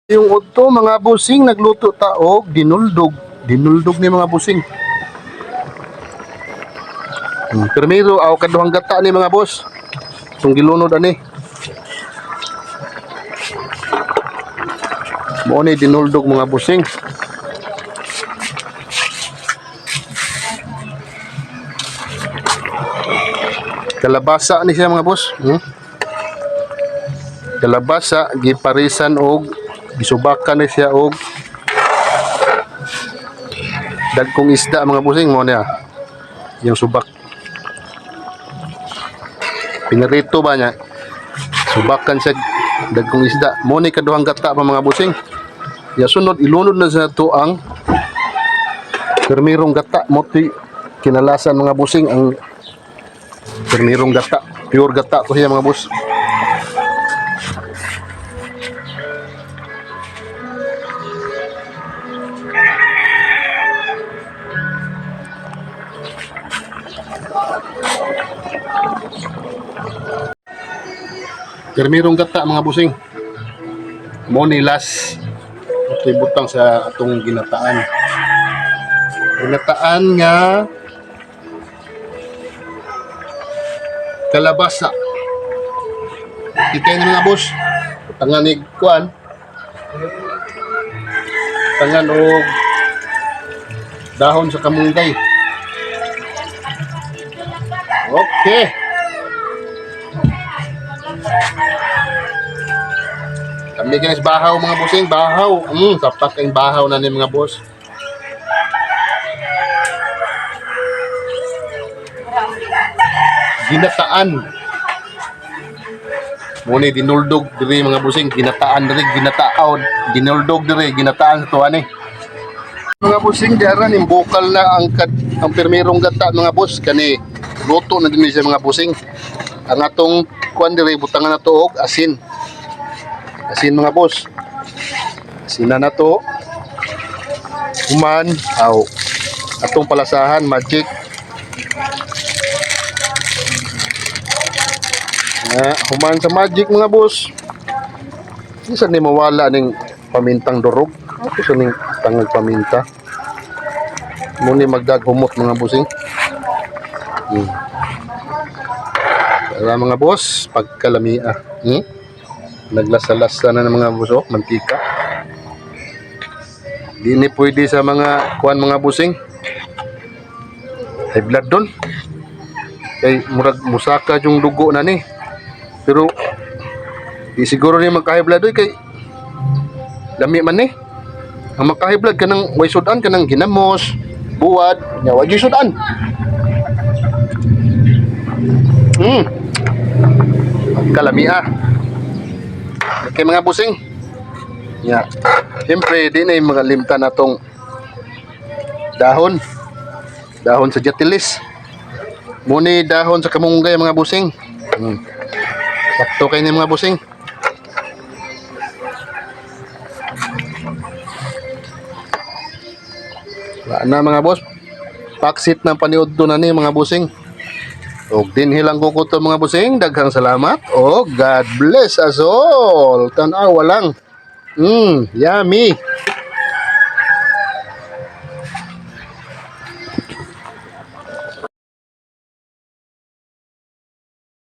Yung udto mga busing nagluto ta og dinuldog. Dinuldog ni mga busing. Primero aw kaduhang gata ni mga boss. Sung gilunod ani. Mo ni dinuldog mga busing. Kalabasa ni siya mga boss. Kalabasa giparisan og gisubakan ni siya og dagkong isda mga busing mo niya. Yung subak. Pinarito ba niya? Subakan siya dagkong isda. Mo ni kaduhang gata pa mga busing. Ya sunod ilunod na sa to ang permirong gata mo ti kinalasan mga busing ang permirong gata. Pure gata to siya mga boss. Permirong gata mga busing. Mo ni last butang sa atong ginataan. Ginataan nga kalabasa. Ikay na mga boss. Tangan ni kuan. Tangan og dahon sa kamunggay. Okay. Kami guys bahaw mga busing, bahaw. Sapat kayong bahaw na ni mga boss. Ginataan. Muna dinuldog diri mga busing, ginataan diri, ginataon, dinuldog diri, ginataan sa tuwan eh. Mga busing diara ning bukal na ang permirong gata mga boss kani luto na dinhi sa mga busing. Ang atong kuan diri butangan na to og asin. Asin mga boss. Asin na to. Human, atong palasahan, magic. Human sa magic mga boss. Isa ni mawala ning pamintang durog. Ako sa ning tangag paminta. Muni magdaghumot mga bossing. Para mga boss, pagkalamia. Naglasalasa na ng mga buso, mantika. Di ni pwede sa mga kuan mga busing. High blood doon. Kay murag musaka yung dugo na ni. Pero di siguro ni magka-high blood doy kay lami man ni. Ang magka-high blood kanang way sudan kanang ginamos, buwad, nya way sudan. Kalamia. Okay mga busing. Ya. Siyempre di na yung mga limta na tong dahon. Dahon sa jatilis. Muni dahon sa kamunggay mga busing. Sakto kayo mga busing. Wala na mga boss. Paksit ng paniod doon na ni mga busing. Og din hilang kukuto mga busing, daghang salamat o God bless us all. Tanawa lang. Yummy.